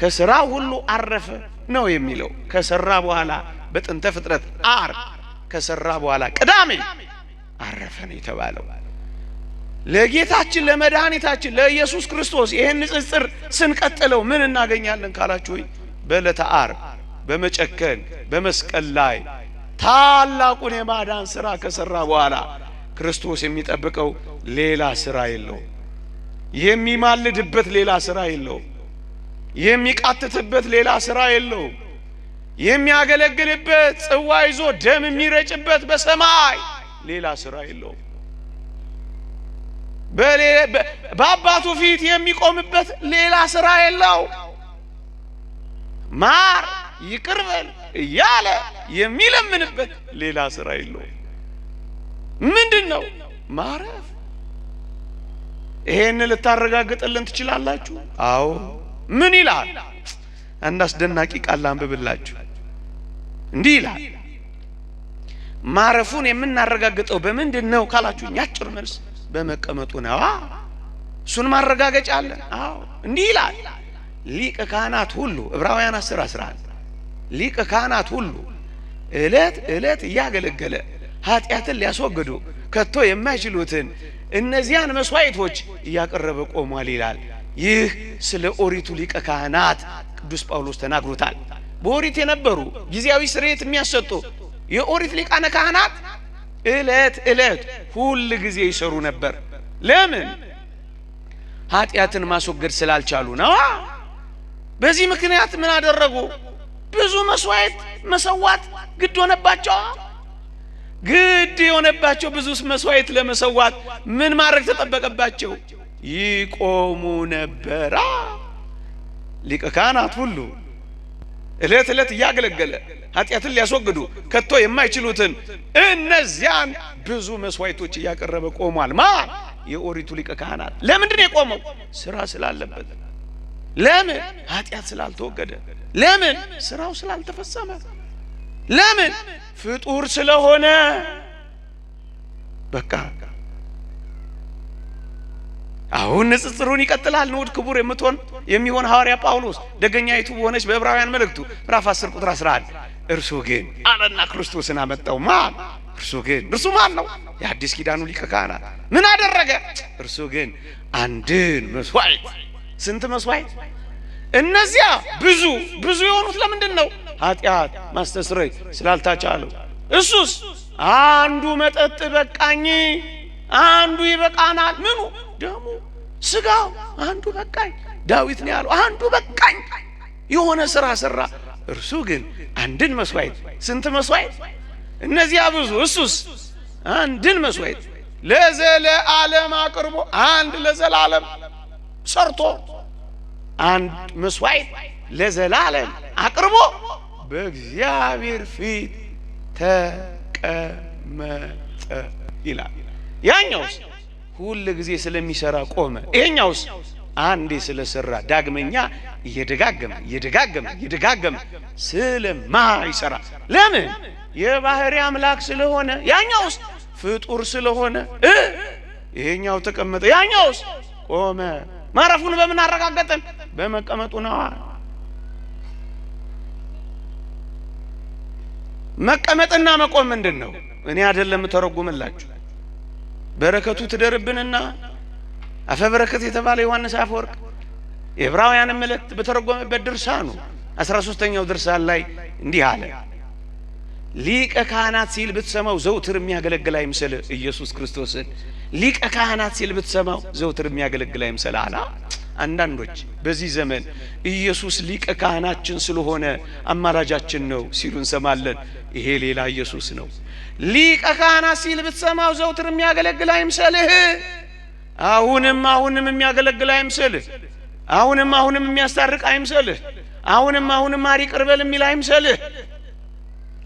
ከሥራ ሁሉ አረፈ ነው የሚለው። ከሠራ በኋላ በጥንተ ፍጥረት ዓርብ ከሠራ በኋላ ቅዳሜ አረፈ ነው የተባለው። ለጌታችን ለመድኃኒታችን ለኢየሱስ ክርስቶስ ይሄን ንጽጽር ስንቀጥለው ምን እናገኛለን ካላችሁ በዕለተ ዓርብ በመጨከን በመስቀል ላይ ታላቁን የማዳን ሥራ ከሠራ በኋላ ክርስቶስ የሚጠብቀው ሌላ ሥራ የለው፣ የሚማልድበት ሌላ ሥራ የለው፣ የሚቃትትበት ሌላ ሥራ የለው፣ የሚያገለግልበት ጽዋ ይዞ ደም የሚረጭበት በሰማይ ሌላ ሥራ የለው፣ በአባቱ ፊት የሚቆምበት ሌላ ሥራ የለው፣ ማር ይቅር በል እያለ የሚለምንበት ሌላ ሥራ የለው። ምንድነው? ማረፍ። ይሄን ልታረጋግጥልን ትችላላችሁ? አዎ። ምን ይላል? አንድ አስደናቂ ቃል አንብብላችሁ። እንዲህ ይላል፣ ማረፉን የምናረጋግጠው በምንድነው ካላችሁ አጭር መልስ በመቀመጡ ነው። እሱን ማረጋገጫ አለ። አዎ። እንዲህ ይላል፣ ሊቀ ካህናት ሁሉ ዕብራውያን 10:11 ሊቀ ካህናት ሁሉ ዕለት ዕለት እያገለገለ ኃጢአትን ሊያስወግዱ ከቶ የማይችሉትን እነዚያን መስዋዕቶች እያቀረበ ቆሟል ይላል። ይህ ስለ ኦሪቱ ሊቀ ካህናት ቅዱስ ጳውሎስ ተናግሮታል። በኦሪት የነበሩ ጊዜያዊ ስርየት የሚያሰጡ የኦሪት ሊቃነ ካህናት ዕለት ዕለት ሁል ጊዜ ይሰሩ ነበር። ለምን? ኃጢአትን ማስወገድ ስላልቻሉ ነው። በዚህ ምክንያት ምን አደረጉ? ብዙ መስዋዕት መሰዋት ግድ ሆነባቸው። ግድ የሆነባቸው ብዙ መስዋዕት ለመሰዋት ምን ማድረግ ተጠበቀባቸው? ይቆሙ ነበራ። ሊቀ ካህናት ሁሉ ዕለት ዕለት እያገለገለ ኃጢአትን ሊያስወግዱ ከቶ የማይችሉትን እነዚያን ብዙ መስዋዕቶች እያቀረበ ቆሟል። ማን? የኦሪቱ ሊቀ ካህናት። ለምንድን ነው የቆመው? ስራ ስላለበት። ለምን? ኃጢአት ስላልተወገደ። ለምን? ስራው ስላልተፈጸመ። ለምን? ፍጡር ስለሆነ። በቃ አሁን ንጽጽሩን ይቀጥላል። ንዑድ ክቡር የሚሆን ሐዋርያ ጳውሎስ ደገኛይቱ በሆነች በዕብራውያን መልእክቱ ምዕራፍ 10 ቁጥር 11 እርሱ ግን አለና ክርስቶስን አመጣው። ማን? እርሱ ግን። እርሱ ማን ነው? የአዲስ ኪዳኑ ሊቀ ካህናት። ምን አደረገ? እርሱ ግን አንድን መስዋዕት። ስንት መስዋዕት? እነዚያ ብዙ የሆኑት ለምንድን ነው? ኃጢአት ማስተስረይ ስላልተቻለው። እሱስ አንዱ መጠጥ በቃኝ፣ አንዱ ይበቃናል። ምኑ? ደሙ፣ ስጋው። አንዱ በቃኝ። ዳዊት ነው ያለው አንዱ በቃኝ። የሆነ ስራ ሰራ። እርሱ ግን አንድን መስዋዕት። ስንት መስዋዕት? እነዚያ ብዙ። እሱስ አንድን መስዋዕት ለዘለዓለም አቅርቦ አንድ ለዘላለም ሰርቶ አንድ መስዋዕት ለዘላለም አቅርቦ በእግዚአብሔር ፊት ተቀመጠ ይላል። ያኛውስ ሁሉ ጊዜ ስለሚሰራ ቆመ። ይሄኛውስ አንዴ ስለሰራ ዳግመኛ እየደጋገመ ስለማይሰራ። ለምን? የባህሪ አምላክ ስለሆነ። ያኛውስ ፍጡር ስለሆነ ይሄኛው ተቀመጠ፣ ያኛውስ ቆመ። ማረፉን በምን አረጋገጠን? በመቀመጡ ነው። መቀመጥና መቆም ምንድነው? እኔ አይደለም ተረጉምላችሁ። በረከቱ ትደርብንና አፈ በረከት የተባለ ዮሐንስ አፈወርቅ የዕብራውያን መልእክት በተረጎመበት ድርሳኑ 13ኛው ድርሳን ላይ እንዲህ አለ። ሊቀ ካህናት ሲል ብትሰማው ዘውትር የሚያገለግል አይምሰል። ኢየሱስ ክርስቶስን ሊቀ ካህናት ሲል ብትሰማው ዘውትር የሚያገለግል አይምሰል አላ። አንዳንዶች በዚህ ዘመን ኢየሱስ ሊቀ ካህናችን ስለሆነ አማራጃችን ነው ሲሉ እንሰማለን። ይሄ ሌላ ኢየሱስ ነው። ሊቀ ካህናት ሲል ብትሰማው ዘውትር የሚያገለግል አይምሰልህ። አሁንም የሚያገለግል አይምሰልህ። አሁንም የሚያስታርቅ አይምሰልህ። አሁንም ማር ይቅር በል የሚል አይምሰልህ።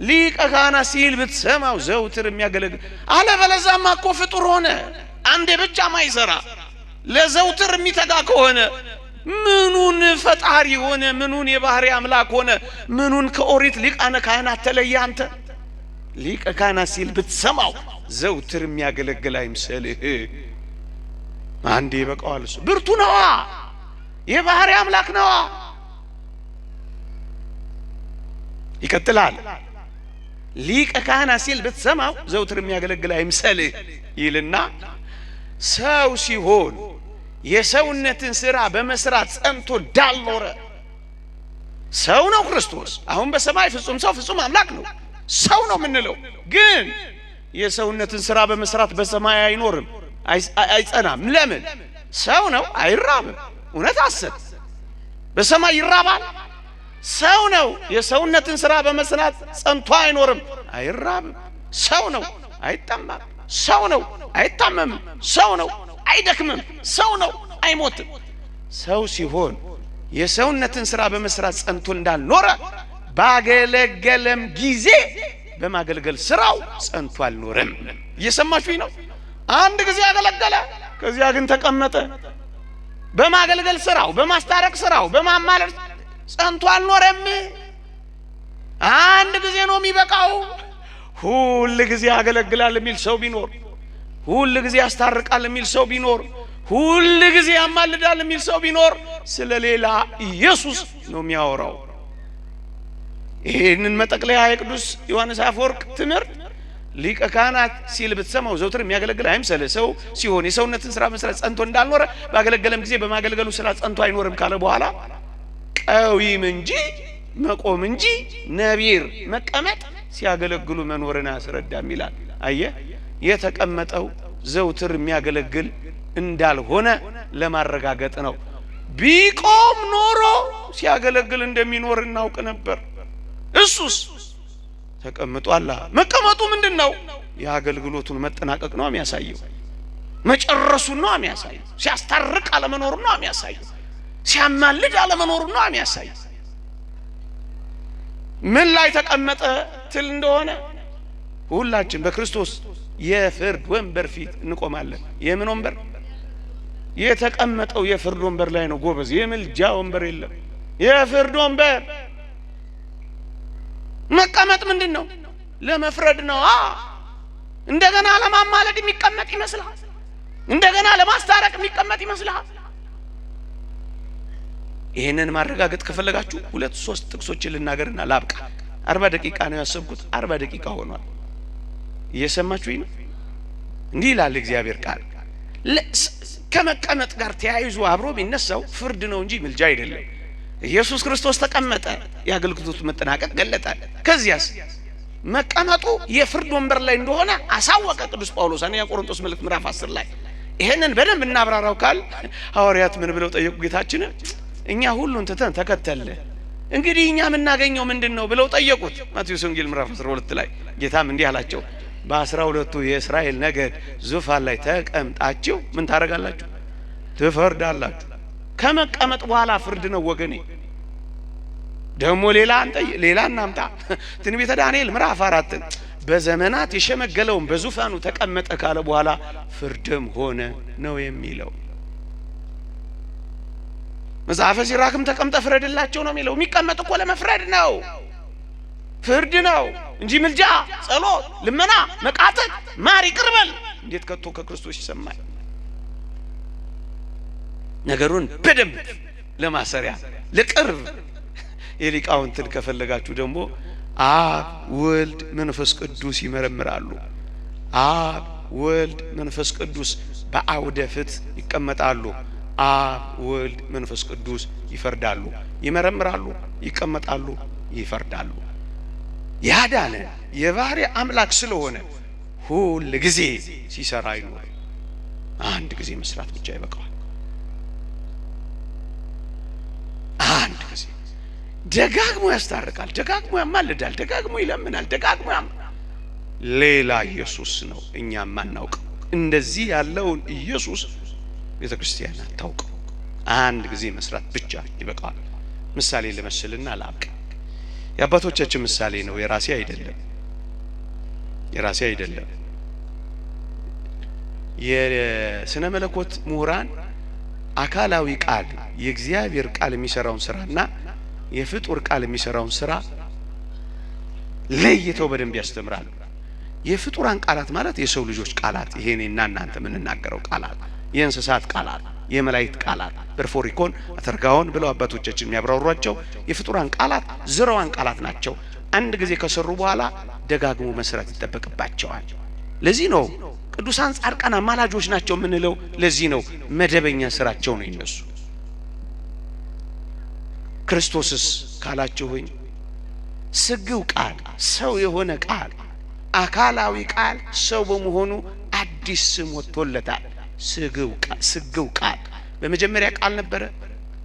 ሊቀ ካህናት ሲል ብትሰማው ዘውትር የሚያገለግል። አለበለዚያማ እኮ ፍጡር ሆነ። አንዴ ብቻ ማይሰራ ለዘውትር የሚተጋ ከሆነ ምኑን ፈጣሪ ሆነ? ምኑን የባህሪ አምላክ ሆነ? ምኑን ከኦሪት ሊቃነ ካህናት ተለየ? አንተ ሊቀ ካህናት ሲል ብትሰማው ዘውትር የሚያገለግል አይምሰልህ። አንዴ ይበቃዋል። እሱ ብርቱ ነዋ፣ የባህሪ አምላክ ነዋ። ይቀጥላል። ሊቀ ካህናት ሲል ብትሰማው ዘውትር የሚያገለግል አይምሰልህ ይልና ሰው ሲሆን የሰውነትን ሥራ በመስራት ጸንቶ እንዳልኖረ ሰው ነው ክርስቶስ። አሁን በሰማይ ፍጹም ሰው ፍጹም አምላክ ነው። ሰው ነው የምንለው ግን የሰውነትን ሥራ በመስራት በሰማይ አይኖርም፣ አይጸናም። ለምን? ሰው ነው፣ አይራብም። እውነት ሐሰት? በሰማይ ይራባል? ሰው ነው የሰውነትን ሥራ በመስራት ጸንቶ አይኖርም፣ አይራብም። ሰው ነው፣ አይጠማም። ሰው ነው፣ አይታመምም። ሰው ነው፣ አይደክምም። ሰው ነው፣ አይሞትም። ሰው ሲሆን የሰውነትን ሥራ በመስራት ጸንቶ እንዳልኖረ ባገለገለም ጊዜ በማገልገል ሥራው ጸንቶ አልኖረም። እየሰማችሁኝ ነው? አንድ ጊዜ አገለገለ፣ ከዚያ ግን ተቀመጠ። በማገልገል ሥራው፣ በማስታረቅ ሥራው፣ በማማለድ ጸንቶ አልኖረም። አንድ ጊዜ ነው የሚበቃው። ሁል ጊዜ ያገለግላል የሚል ሰው ቢኖር፣ ሁል ጊዜ ያስታርቃል የሚል ሰው ቢኖር፣ ሁል ጊዜ ያማልዳል የሚል ሰው ቢኖር ስለሌላ ኢየሱስ ነው የሚያወራው። ይህንን መጠቅለያ የቅዱስ ዮሐንስ አፈወርቅ ትምህርት ሊቀ ካህናት ሲል ብትሰማው ዘውትር የሚያገለግል አይምሰልህ። ሰው ሲሆን የሰውነትን ሥራ መስራት ጸንቶ እንዳልኖረ ባገለገለም ጊዜ በማገልገሉ ሥራ ጸንቶ አይኖርም ካለ በኋላ ቀዊም እንጂ መቆም እንጂ ነቢር መቀመጥ ሲያገለግሉ መኖርን አያስረዳም ይላል። አየህ፣ የተቀመጠው ዘውትር የሚያገለግል እንዳልሆነ ለማረጋገጥ ነው። ቢቆም ኖሮ ሲያገለግል እንደሚኖር እናውቅ ነበር። እሱስ ተቀምጧል። መቀመጡ ምንድነው? የአገልግሎቱን መጠናቀቅ ነው የሚያሳየው። መጨረሱን ነው የሚያሳየው። ሲያስታርቅ አለመኖሩን ነው የሚያሳየው። ሲያማልድ አለመኖሩን ነው የሚያሳየው። ምን ላይ ተቀመጠ ትል እንደሆነ ሁላችን በክርስቶስ የፍርድ ወንበር ፊት እንቆማለን። የምን ወንበር? የተቀመጠው የፍርድ ወንበር ላይ ነው ጎበዝ። የምልጃ ወንበር የለም። የፍርድ ወንበር መቀመጥ ምንድነው? ለመፍረድ ነው። እንደገና ለማማለድ የሚቀመጥ ይመስላል። እንደገና ለማስታረቅ የሚቀመጥ ይመስላል። ይሄንን ማረጋገጥ ከፈለጋችሁ 2-3 ጥቅሶችን ልናገርና ላብቃ። 40 ደቂቃ ነው ያሰብኩት፣ 40 ደቂቃ ሆኗል። እየሰማችሁኝ ነው? እንዲህ ይላል እግዚአብሔር ቃል። ከመቀመጥ ጋር ተያይዞ አብሮ የሚነሳው ፍርድ ነው እንጂ ምልጃ አይደለም። ኢየሱስ ክርስቶስ ተቀመጠ፣ የአገልግሎቱ መጠናቀቅ ገለጠ። ከዚያስ መቀመጡ የፍርድ ወንበር ላይ እንደሆነ አሳወቀ ቅዱስ ጳውሎስ አንደኛ ቆሮንቶስ መልእክት ምዕራፍ 10 ላይ። ይሄንን በደንብ እናብራራው ካል ሐዋርያት ምን ብለው ጠየቁ ጌታችንን? እኛ ሁሉን ትተን ተከተለ፣ እንግዲህ እኛ የምናገኘው ምንድነው ብለው ጠየቁት። ማቴዎስ ወንጌል ምዕራፍ 12 ላይ ጌታም እንዲህ አላቸው፣ በ12ቱ የእስራኤል ነገድ ዙፋን ላይ ተቀምጣችሁ ምን ታደርጋላችሁ? ትፈርዳላችሁ። ከመቀመጥ በኋላ ፍርድ ነው ወገኔ። ደግሞ ሌላ እናምጣ። ትንቢተ ዳንኤል ምዕራፍ 4 በዘመናት የሸመገለውን በዙፋኑ ተቀመጠ ካለ በኋላ ፍርድም ሆነ ነው የሚለው። መጽሐፈ ሲራክም ተቀምጠ ፍረድላቸው ነው የሚለው። የሚቀመጥ እኮ ለመፍረድ ነው፣ ፍርድ ነው እንጂ ምልጃ፣ ጸሎት፣ ልመና፣ መቃተት፣ ማር ይቅር በል እንዴት ከቶ ከክርስቶስ ይሰማል? ነገሩን በደንብ ለማሰሪያ ለቅርብ የሊቃውንትን ከፈለጋችሁ ደግሞ አብ ወልድ መንፈስ ቅዱስ ይመረምራሉ። አብ ወልድ መንፈስ ቅዱስ በአውደ ፍትሕ ይቀመጣሉ። አብ ወልድ መንፈስ ቅዱስ ይፈርዳሉ፣ ይመረምራሉ፣ ይቀመጣሉ፣ ይፈርዳሉ። ያዳነ የባህሪ አምላክ ስለሆነ ሁል ጊዜ ሲሰራ አይኖር። አንድ ጊዜ መስራት ብቻ ይበቃዋል። አንድ ጊዜ ደጋግሞ ያስታርቃል፣ ደጋግሞ ያማልዳል፣ ደጋግሞ ይለምናል፣ ደጋግሞ ሌላ ኢየሱስ ነው እኛ ማናውቀው። እንደዚህ ያለውን ኢየሱስ ቤተ ክርስቲያን አታውቀው። አንድ ጊዜ መስራት ብቻ ይበቃዋል። ምሳሌ ለመስልና ላብቅ። የአባቶቻችን ምሳሌ ነው፣ የራሴ አይደለም፣ የራሴ አይደለም። የስነ መለኮት ምሁራን አካላዊ ቃል የእግዚአብሔር ቃል የሚሰራውን ስራና የፍጡር ቃል የሚሰራውን ስራ ለይተው በደንብ ያስተምራሉ። የፍጡራን ቃላት ማለት የሰው ልጆች ቃላት፣ ይሄኔና እናንተ የምንናገረው ቃላት፣ የእንስሳት ቃላት፣ የመላእክት ቃላት፣ በርፎሪኮን አተርጋውን ብለው አባቶቻችን የሚያብራሯቸው የፍጡራን ቃላት ዝረዋን ቃላት ናቸው። አንድ ጊዜ ከሰሩ በኋላ ደጋግሞ መስራት ይጠበቅባቸዋል። ለዚህ ነው ቅዱሳን ጻድቃን አማላጆች ናቸው የምንለው። ለዚህ ነው መደበኛ ስራቸው ነው ይነሱ። ክርስቶስስ ካላችሁኝ ስግው ቃል ሰው የሆነ ቃል አካላዊ ቃል ሰው በመሆኑ አዲስ ስም ወጥቶለታል። ስግው ቃል በመጀመሪያ ቃል ነበረ፣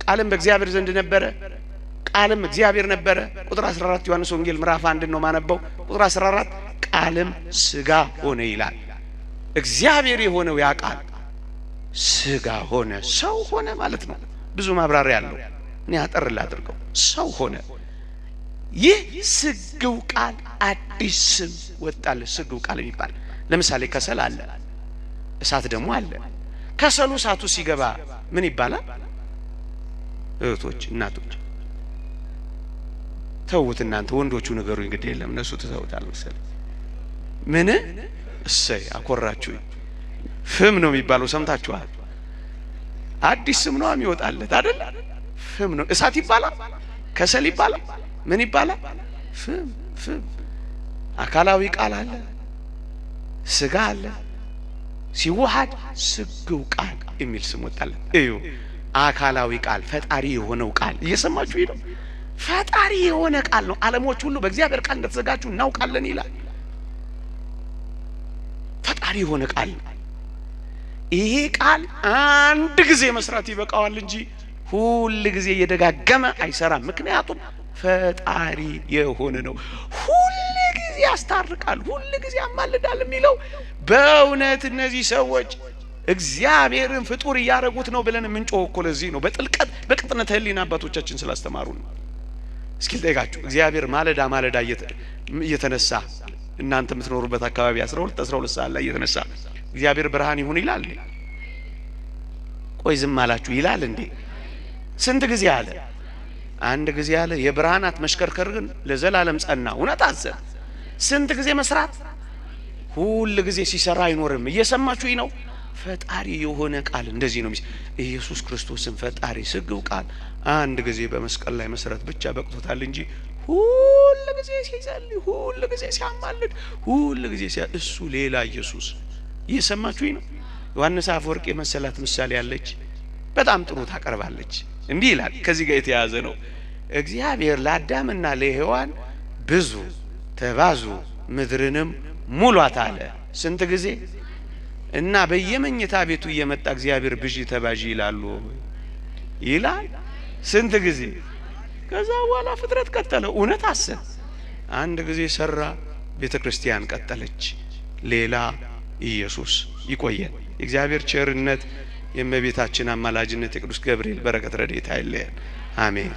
ቃልም በእግዚአብሔር ዘንድ ነበረ፣ ቃልም እግዚአብሔር ነበረ። ቁጥር 14 ዮሐንስ ወንጌል ምዕራፍ 1 ነው ማነበው። ቁጥር 14 ቃልም ስጋ ሆነ ይላል። እግዚአብሔር የሆነው ያ ቃል ስጋ ሆነ፣ ሰው ሆነ ማለት ነው። ብዙ ማብራሪያ ያለው እኔ አጠር ላድርገው። ሰው ሆነ። ይህ ስግው ቃል አዲስ ስም ወጣለ። ስግው ቃል የሚባል ለምሳሌ ከሰል አለ፣ እሳት ደግሞ አለ። ከሰሉ እሳቱ ሲገባ ምን ይባላል? እህቶች እናቶች ተውት እናንተ ወንዶቹ ነገሩኝ፣ ግድ የለም እነሱ ተሰውታል መሰለኝ። ምን እሰይ አኮራችሁ። ፍም ነው የሚባለው ሰምታችኋል? አዲስ ስም ነው የሚወጣለት አይደል? ፍም ነው። እሳት ይባላል፣ ከሰል ይባላል፣ ምን ይባላል? ፍም። አካላዊ ቃል አለ፣ ስጋ አለ። ሲዋሃድ ስግው ቃል የሚል ስም ወጣለት። እዩ አካላዊ ቃል ፈጣሪ የሆነው ቃል እየሰማችሁ ይሄ ነው። ፈጣሪ የሆነ ቃል ነው። ዓለሞች ሁሉ በእግዚአብሔር ቃል እንደተዘጋጁ እናውቃለን ይላል። ፈጣሪ የሆነ ቃል ነው። ይሄ ቃል አንድ ጊዜ መስራት ይበቃዋል እንጂ ሁሉ ጊዜ እየደጋገመ አይሰራም። ምክንያቱም ፈጣሪ የሆነ ነው። ሁሉ ጊዜ ያስታርቃል፣ ሁሉ ጊዜ ያማልዳል የሚለው በእውነት እነዚህ ሰዎች እግዚአብሔርን ፍጡር እያረጉት ነው ብለን የምንጮህ እኮ ለዚህ ነው። በጥልቀት በቅጥነተ ሕሊና አባቶቻችን ስላስተማሩ ነው። እስኪ ልጠይቃችሁ፣ እግዚአብሔር ማለዳ እየተነሳ እናንተ የምትኖሩበት አካባቢ 12 ሰዓት ላይ እየተነሳ እግዚአብሔር ብርሃን ይሁን ይላል? ቆይ ዝም አላችሁ ይላል እንዴ? ስንት ጊዜ አለ? አንድ ጊዜ አለ። የብርሃናት መሽከርከር ግን ለዘላለም ጸና። እውነት አዘን ስንት ጊዜ መስራት? ሁሉ ጊዜ ሲሰራ አይኖርም። እየሰማችሁኝ ነው? ፈጣሪ የሆነ ቃል እንደዚህ ነው። ኢየሱስ ክርስቶስን ፈጣሪ ስግው ቃል አንድ ጊዜ በመስቀል ላይ መስራት ብቻ በቅቶታል እንጂ ሁሉ ጊዜ ሲጸልይ፣ ሁሉ ጊዜ ሲያማልድ፣ ሁሉ ጊዜ እሱ ሌላ ኢየሱስ። እየሰማችሁኝ ነው? ዮሐንስ አፈወርቅ የመሰላት ምሳሌ ያለች በጣም ጥሩ ታቀርባለች። እንዲህ ይላል፣ ከዚህ ጋር የተያዘ ነው። እግዚአብሔር ለአዳምና ለሔዋን ብዙ ተባዙ ምድርንም ሙሏት አለ። ስንት ጊዜ? እና በየመኝታ ቤቱ እየመጣ እግዚአብሔር ብዢ ተባዢ ይላሉ ይላል። ስንት ጊዜ? ከዛ በኋላ ፍጥረት ቀጠለ። እውነት አሰብ አንድ ጊዜ ሰራ፣ ቤተ ክርስቲያን ቀጠለች። ሌላ ኢየሱስ። ይቆየን። የእግዚአብሔር ቸርነት፣ የእመቤታችን አማላጅነት፣ የቅዱስ ገብርኤል በረከት ረድኤት አይለየን። አሜን።